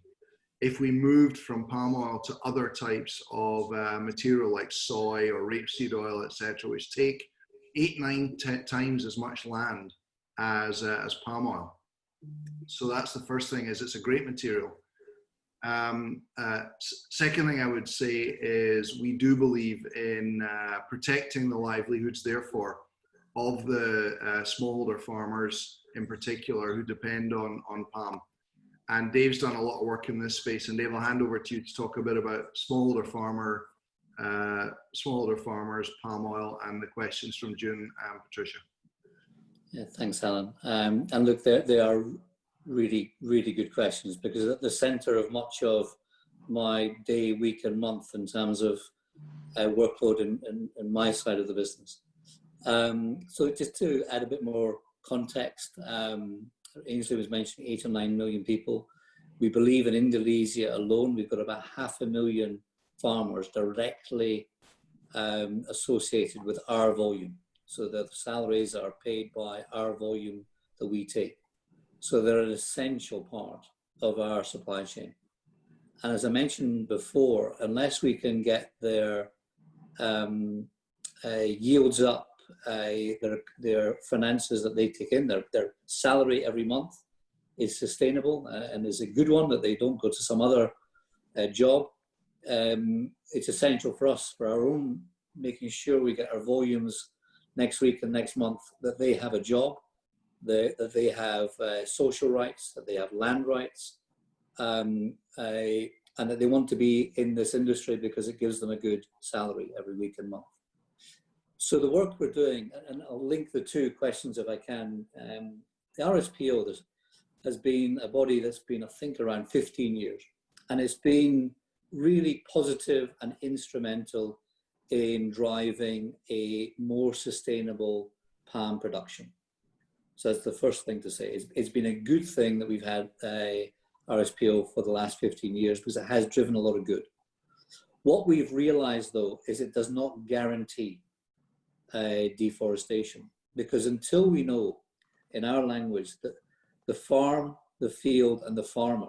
if we moved from palm oil to other types of material like soy or rapeseed oil, etc., which take 8-9 times as much land as palm oil. So that's the first thing, is it's a great material. Second thing I would say is we do believe in protecting the livelihoods, therefore, of the smallholder farmers in particular who depend on palm. And Dave's done a lot of work in this space, and Dave, I'll hand over to you to talk a bit about smallholder farmers, palm oil, and the questions from June and Patricia. Yeah, thanks, Alan. And look, they are really, really good questions, because at the center of much of my day, week, and month in terms of workload in my side of the business. So just to add a bit more context, Ainsley was mentioning 8 or 9 million people. We believe in Indonesia alone, we've got about 500,000 farmers directly associated with our volume. So the salaries are paid by our volume that we take. So they're an essential part of our supply chain. And as I mentioned before, unless we can get their yields up, their finances that they take in, their salary every month is sustainable and is a good one, that they don't go to some other job. It's essential for us, for our own, making sure we get our volumes next week and next month, that they have a job, that they have social rights, that they have land rights, and that they want to be in this industry because it gives them a good salary every week and month. So the work we're doing, and I'll link the two questions if I can, the RSPO has been a body that's been, I think, around 15 years, and it's been really positive and instrumental in driving a more sustainable palm production. So that's the first thing to say. It's been a good thing that we've had RSPO for the last 15 years, because it has driven a lot of good. What we've realized, though, is it does not guarantee deforestation, because until we know in our language that the farm, the field, and the farmer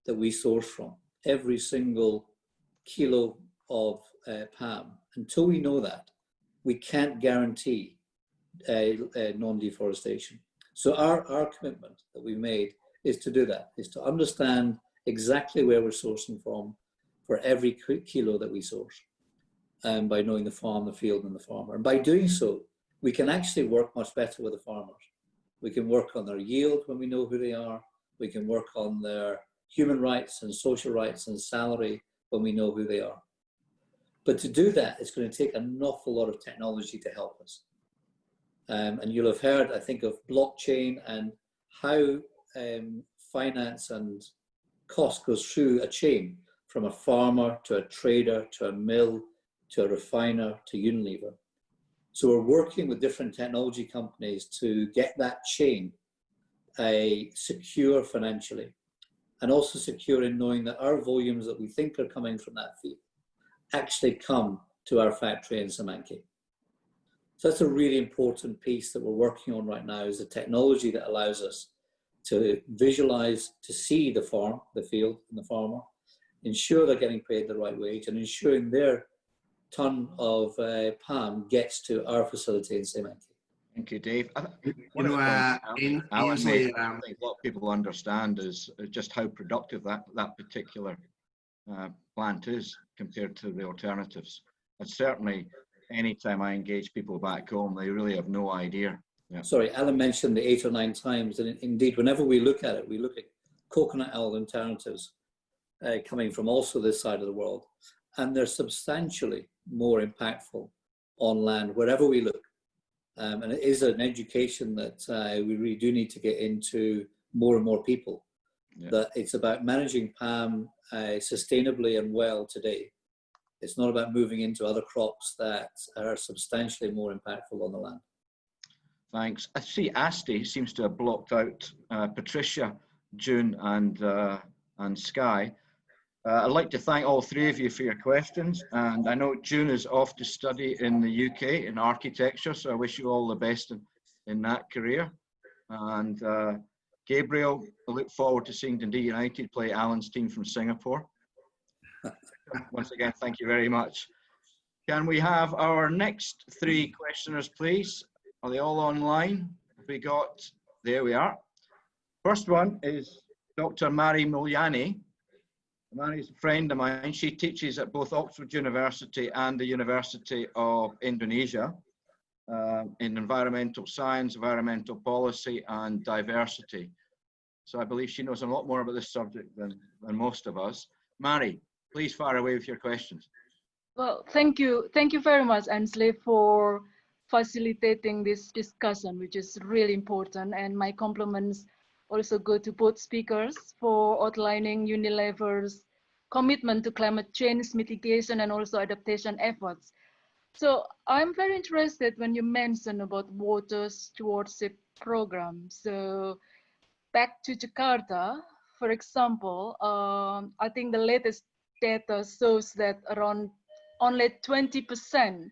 that we source from, every single kilo of palm, until we know that, we can't guarantee non-deforestation. So our commitment that we made is to do that, is to understand exactly where we're sourcing from for every kilo that we source, and by knowing the farm, the field, and the farmer. And by doing so, we can actually work much better with the farmers. We can work on their yield when we know who they are. We can work on their human rights and social rights and salary when we know who they are. But to do that, it's going to take an awful lot of technology to help us. And you'll have heard, I think, of blockchain and how finance and cost goes through a chain, from a farmer to a trader to a mill to a refiner to Unilever. So we're working with different technology companies to get that chain secure financially, and also secure in knowing that our volumes that we think are coming from that field actually come to our factory in Samanki. So that's a really important piece that we're working on right now, is the technology that allows us to visualize, to see the farm, the field, and the farmer, ensure they're getting paid the right wage, and ensuring their ton of palm gets to our facility in Samanki. Thank you, Dave. Ainsley, I think what people understand is just how productive that particular plant is compared to the alternatives. And certainly, anytime I engage people back home, they really have no idea. Yeah. Sorry, Alan mentioned the 8 or 9 times, and indeed, whenever we look at it, we look at coconut oil alternatives coming from also this side of the world, and they're substantially more impactful on land wherever we look. And it is an education that we really do need to get into more and more people. Yeah. That it's about managing palm sustainably and well today. It's not about moving into other crops that are substantially more impactful on the land. Thanks. I see Asti seems to have blocked out Patricia, June, and Sky. I'd like to thank all three of you for your questions, and I know June is off to study in the UK in architecture, so I wish you all the best in that career. And Gabriel, I look forward to seeing Dundee United play Alan's team from Singapore. Once again, thank you very much. Can we have our next three questioners, please? Are they all online? Have we got, there we are. First one is Dr. Mari Mulyani. Mari's a friend of mine. She teaches at both Oxford University and the University of Indonesia in environmental science, environmental policy, and diversity. So I believe she knows a lot more about this subject than most of us. Mari, please fire away with your questions. Well, thank you. Thank you very much, Ainsley, for facilitating this discussion, which is really important. And my compliments also go to both speakers for outlining Unilever's commitment to climate change mitigation and also adaptation efforts. So I'm very interested when you mentioned about water stewardship program. So back to Jakarta, for example, I think the latest data shows that around only 20%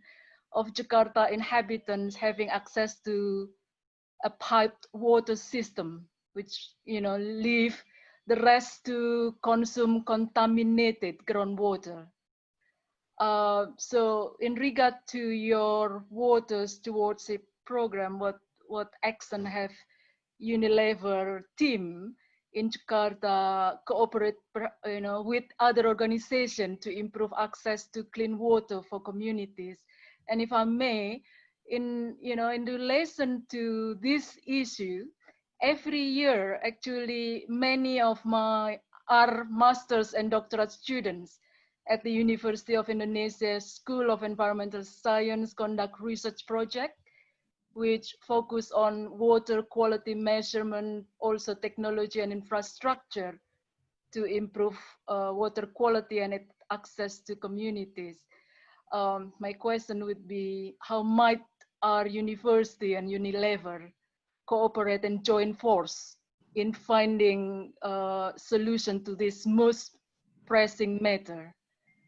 of Jakarta inhabitants having access to a piped water system, which live the rest to consume contaminated groundwater. So in regard to your water stewardship program, what action have Unilever team in Jakarta cooperate, with other organizations to improve access to clean water for communities? And if I may, in relation to this issue, every year actually many of our masters and doctorate students at the University of Indonesia School of Environmental Science conduct research project which focus on water quality measurement, also technology and infrastructure to improve water quality and access to communities. My question would be, how might our university and Unilever cooperate and join force in finding a solution to this most pressing matter,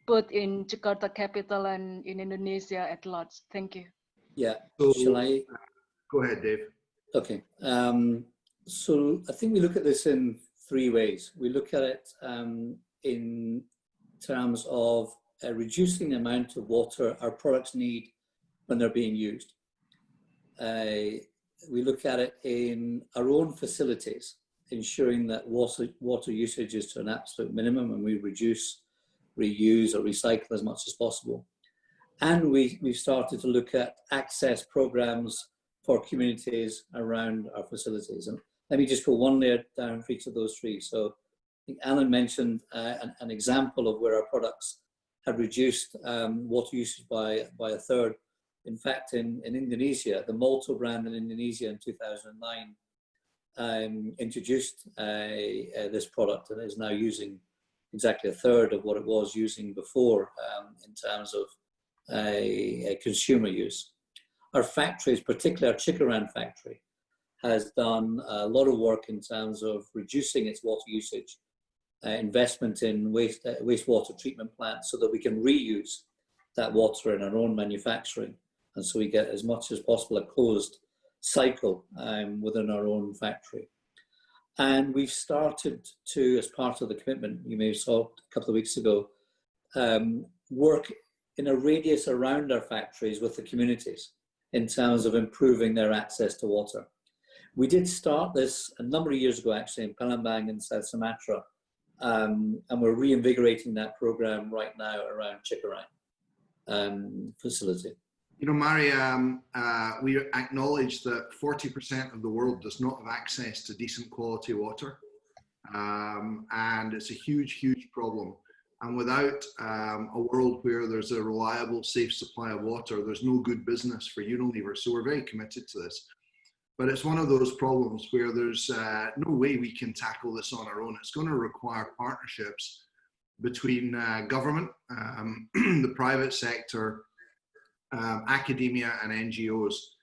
both in Jakarta capital and in Indonesia at large? Thank you. Yeah, So, shall I? Go ahead, Dave. Okay, so I think we look at this in three ways. We look at it in terms of reducing the amount of water our products need when they're being used. We look at it in our own facilities, ensuring that water usage is to an absolute minimum and we reduce, reuse or recycle as much as possible. And we've started to look at access programs for communities around our facilities. And let me just go one layer down for each of those three. So I think Alan mentioned an example of where our products have reduced water usage by a third. In fact, in Indonesia, the Malto brand in Indonesia in 2009 introduced this product and is now using exactly a third of what it was using before in terms of a consumer use. Our factories, particularly our Chickaran factory, has done a lot of work in terms of reducing its water usage, investment in wastewater treatment plants so that we can reuse that water in our own manufacturing. And so we get as much as possible a closed cycle within our own factory. And we've started to, as part of the commitment you may have saw a couple of weeks ago, work in a radius around our factories with the communities in terms of improving their access to water. We did start this a number of years ago, actually, in Palembang in South Sumatra, and we're reinvigorating that program right now around Chickaran facility. You know, Mari, we acknowledge that 40% of the world does not have access to decent quality water, and it's a huge, huge problem. And without a world where there's a reliable, safe supply of water, there's no good business for Unilever. So we're very committed to this. But it's one of those problems where there's no way we can tackle this on our own. It's going to require partnerships between government, the private sector, academia and NGOs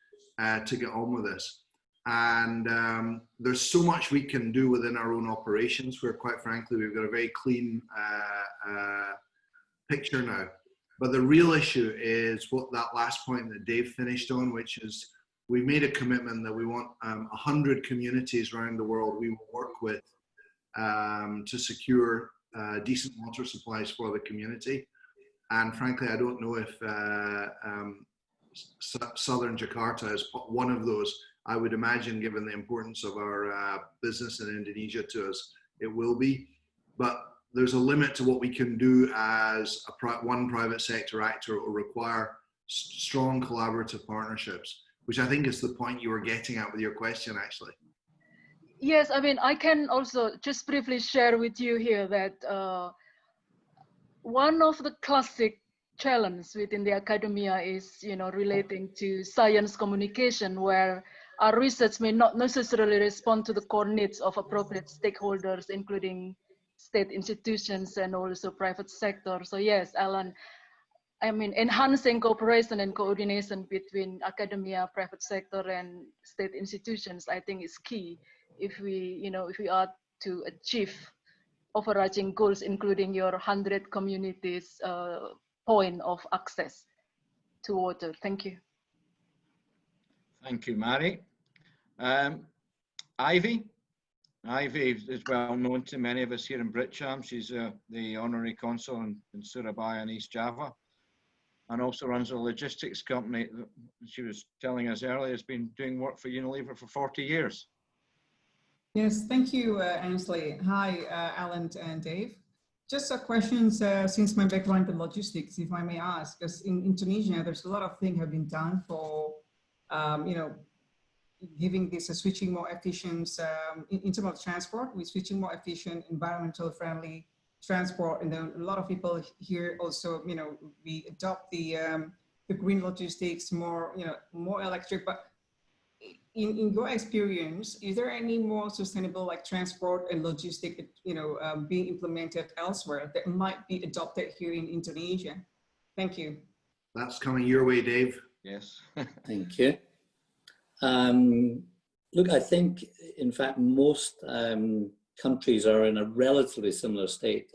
to get on with this. And there's so much we can do within our own operations where, quite frankly, we've got a very clean picture now. But the real issue is what that last point that Dave finished on, which is we made a commitment that we want 100 communities around the world we will work with to secure decent water supplies for the community. And frankly, I don't know if Southern Jakarta is one of those. I would imagine, given the importance of our business in Indonesia to us, it will be. But there's a limit to what we can do as one private sector actor. It will require strong collaborative partnerships, which I think is the point you were getting at with your question, actually. Yes, I mean, I can also just briefly share with you here that one of the classic challenges within the academia is, relating to science communication, where our research may not necessarily respond to the core needs of appropriate stakeholders, including state institutions and also private sector. So yes, Alan, I mean, enhancing cooperation and coordination between academia, private sector, and state institutions, I think is key if we are to achieve overarching goals, including your 100 communities point of access to water. Thank you. Thank you, Mari. Ivy? Ivy is well known to many of us here in Britcham. She's the honorary consul in Surabaya and East Java, and also runs a logistics company. She was telling us earlier, has been doing work for Unilever for 40 years. Yes, thank you, Ainsley. Hi, Alan and Dave. Just a question, since my background in logistics, if I may ask, because in Indonesia, there's a lot of things have been done for, you know, giving this a switching more efficient, in terms of transport, we're switching more efficient, environmental friendly transport. And then a lot of people here also, you know, we adopt the green logistics, more, you know, more electric, but in your experience, is there any more sustainable like transport and logistic, you know, being implemented elsewhere that might be adopted here in Indonesia? Thank you. That's coming your way, Dave. Yes. Thank you. Look, I think, in fact, most countries are in a relatively similar state.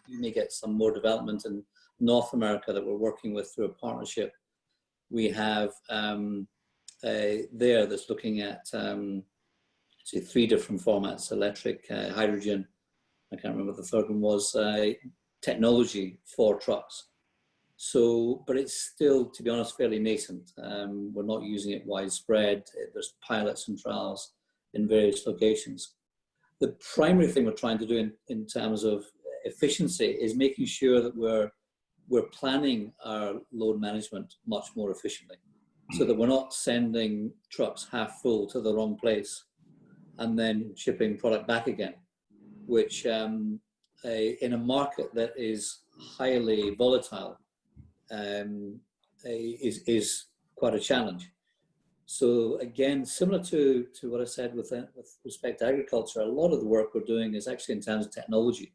You may get some more development in North America that we're working with through a partnership. We have there that's looking at say 3 different formats: electric, hydrogen, I can't remember what the third one was, technology for trucks. So, but it's still, to be honest, fairly nascent. We're not using it widespread. There's pilots and trials in various locations. The primary thing we're trying to do in terms of efficiency is making sure that we're planning our load management much more efficiently, so that we're not sending trucks half full to the wrong place and then shipping product back again, which in a market that is highly volatile is quite a challenge. So again, similar to what I said with respect to agriculture, a lot of the work we're doing is actually in terms of technology,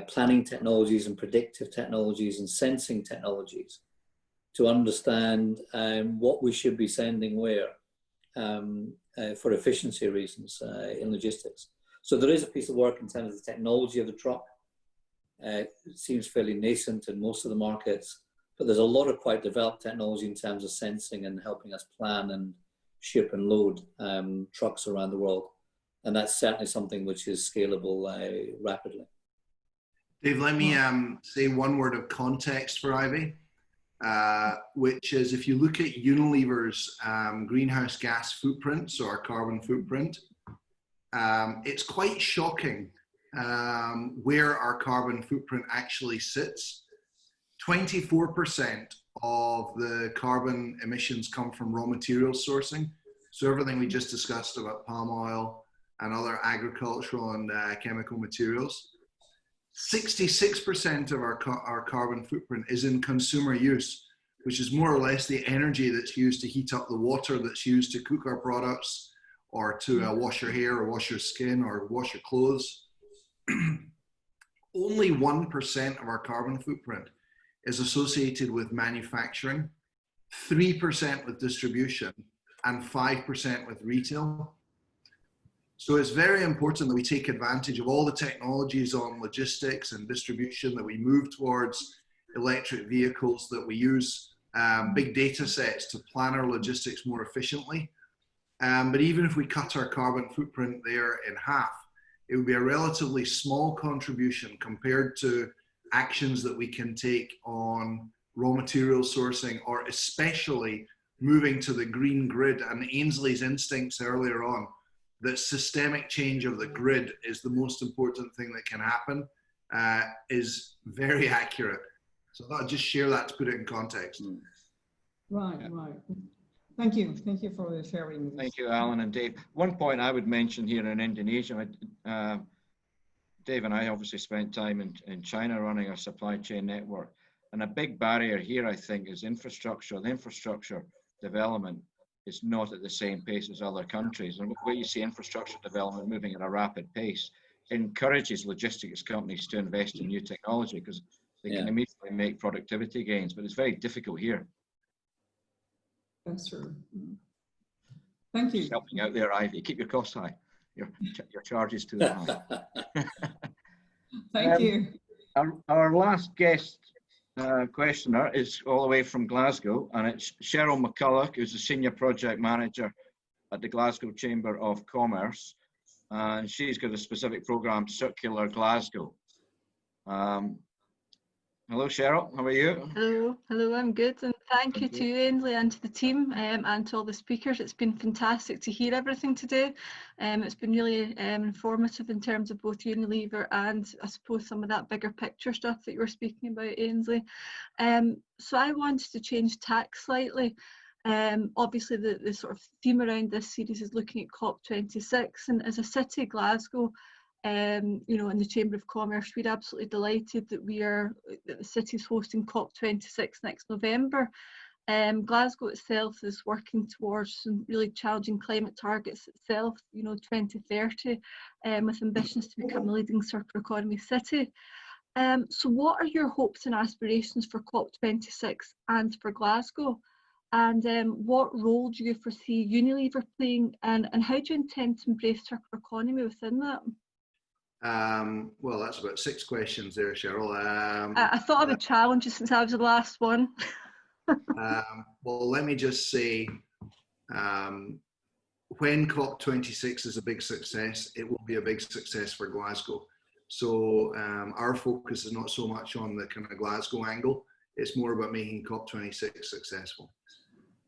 planning technologies and predictive technologies and sensing technologies to understand what we should be sending where for efficiency reasons in logistics. So there is a piece of work in terms of the technology of the truck. It seems fairly nascent in most of the markets, but there's a lot of quite developed technology in terms of sensing and helping us plan and ship and load trucks around the world. And that's certainly something which is scalable rapidly. Dave, let me say one word of context for Ivy, which is if you look at Unilever's greenhouse gas footprint, so our carbon footprint, it's quite shocking where our carbon footprint actually sits. 24% of the carbon emissions come from raw materials sourcing. So everything we just discussed about palm oil and other agricultural and chemical materials. 66% of our carbon footprint is in consumer use, which is more or less the energy that's used to heat up the water that's used to cook our products or to wash your hair or wash your skin or wash your clothes. Only 1% of our carbon footprint is associated with manufacturing, 3% with distribution, and 5% with retail. So it's very important that we take advantage of all the technologies on logistics and distribution, that we move towards electric vehicles, that we use big data sets to plan our logistics more efficiently. But even if we cut our carbon footprint there in half, it would be a relatively small contribution compared to actions that we can take on raw material sourcing, or especially moving to the green grid. And Ainsley's instincts earlier on, that systemic change of the grid is the most important thing that can happen, is very accurate. So I thought I'd just share that to put it in context. Right, right. Thank you for the sharing. Thank you, Alan and Dave. One point I would mention here in Indonesia, Dave and I obviously spent time in China running our supply chain network. And a big barrier here, I think, is infrastructure. The infrastructure development is not at the same pace as other countries. And where you see infrastructure development moving at a rapid pace, encourages logistics companies to invest in new technology because they can immediately make productivity gains, but it's very difficult here. That's true. Thank you. Just helping out there, Ivy. Keep your costs high. Your charges too high. Thank you. Our last guest questioner is all the way from Glasgow, and it's Cheryl McCulloch, who's the Senior Project Manager at the Glasgow Chamber of Commerce. and she's got a specific program, Circular Glasgow. Hello, Cheryl. How are you? Hello, I'm good. And thank you to you, Ainsley, and to the team and to all the speakers. It's been fantastic to hear everything today. It's been really informative in terms of both Unilever and I suppose some of that bigger picture stuff that you were speaking about, Ainsley. So I wanted to change tack slightly. Obviously, the sort of theme around this series is looking at COP26, and as a city, Glasgow, you know, in the Chamber of Commerce, we're absolutely delighted that the city's hosting COP26 next November. Glasgow itself is working towards some really challenging climate targets itself, you know, 2030, with ambitions to become a leading circular economy city. So what are your hopes and aspirations for COP26 and for Glasgow? And what role do you foresee Unilever playing, and how do you intend to embrace circular economy within that? Well, that's about 6 questions there, Cheryl. I thought I would challenge you since I was the last one. Well, let me just say, when COP26 is a big success, it will be a big success for Glasgow. So our focus is not so much on the kind of Glasgow angle, it's more about making COP26 successful.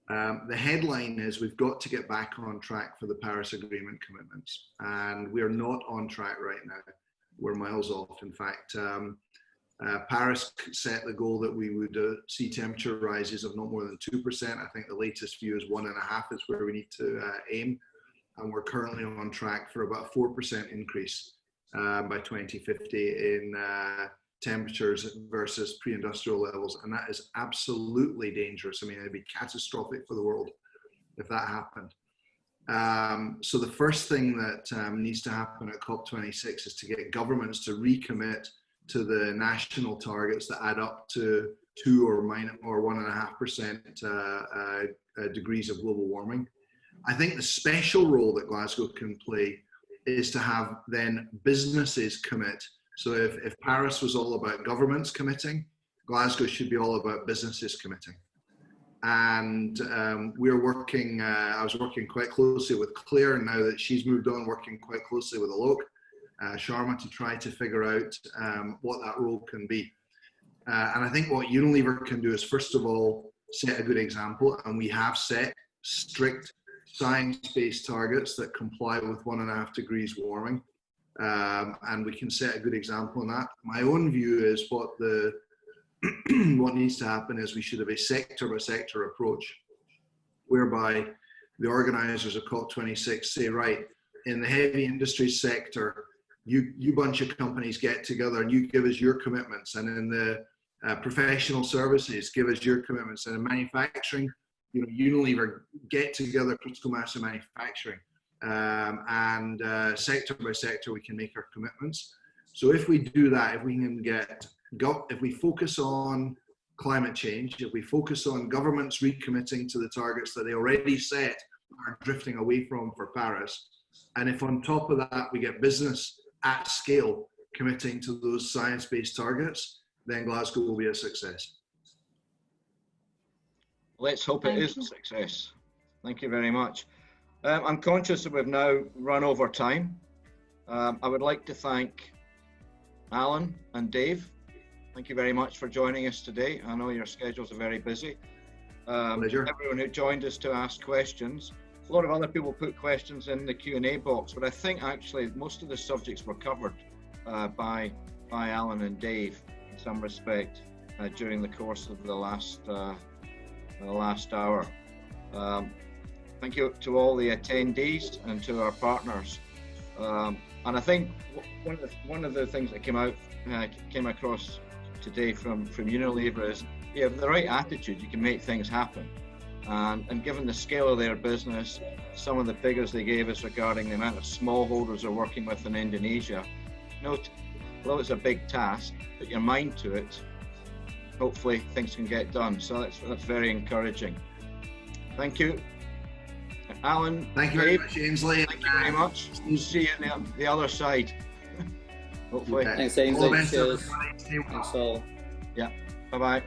The headline is we've got to get back on track for the Paris Agreement commitments, and we're not on track right now. We're miles off. In fact, Paris set the goal that we would see temperature rises of not more than 2%. I think the latest view is 1.5 is where we need to aim, and we're currently on track for about 4% increase by 2050 in temperatures versus pre-industrial levels, and that is absolutely dangerous. I mean, it'd be catastrophic for the world if that happened. So the first thing that needs to happen at COP26 is to get governments to recommit to the national targets that add up to 2 or 1.5% degrees of global warming. I think the special role that Glasgow can play is to have then businesses commit. So if Paris was all about governments committing, Glasgow should be all about businesses committing. And we're working, I was working quite closely with Claire, and now that she's moved on, working quite closely with Alok Sharma to try to figure out what that role can be. And I think what Unilever can do is, first of all, set a good example, and we have set strict science-based targets that comply with 1.5 degrees warming. And we can set a good example on that. My own view is what needs to happen is we should have a sector-by-sector approach, whereby the organisers of COP26 say, right, in the heavy industry sector, you bunch of companies get together and you give us your commitments, and in the professional services, give us your commitments, and in manufacturing, you know, Unilever, get together critical mass of manufacturing. And sector by sector, we can make our commitments. So if we do that, if we can if we focus on climate change, if we focus on governments recommitting to the targets that they already set are drifting away from for Paris, and if on top of that we get business at scale committing to those science-based targets, then Glasgow will be a success. Let's hope it is a success. Thank you very much. I'm conscious that we've now run over time. I would like to thank Alan and Dave. Thank you very much for joining us today. I know your schedules are very busy. Pleasure. Everyone who joined us to ask questions. A lot of other people put questions in the Q&A box, but I think actually most of the subjects were covered by Alan and Dave in some respect during the course of the last hour. Thank you to all the attendees and to our partners. And I think one of the things that came across today from Unilever is you have the right attitude, you can make things happen. And given the scale of their business, some of the figures they gave us regarding the amount of smallholders they're working with in Indonesia, although it's a big task, put your mind to it, hopefully things can get done. So that's very encouraging. Thank you. Alan, thank you very much, Ainsley. Thank you very much. We'll see you on the other side. Hopefully. Thanks, Ainsley. Cheers. Thanks all. Yeah. Bye-bye.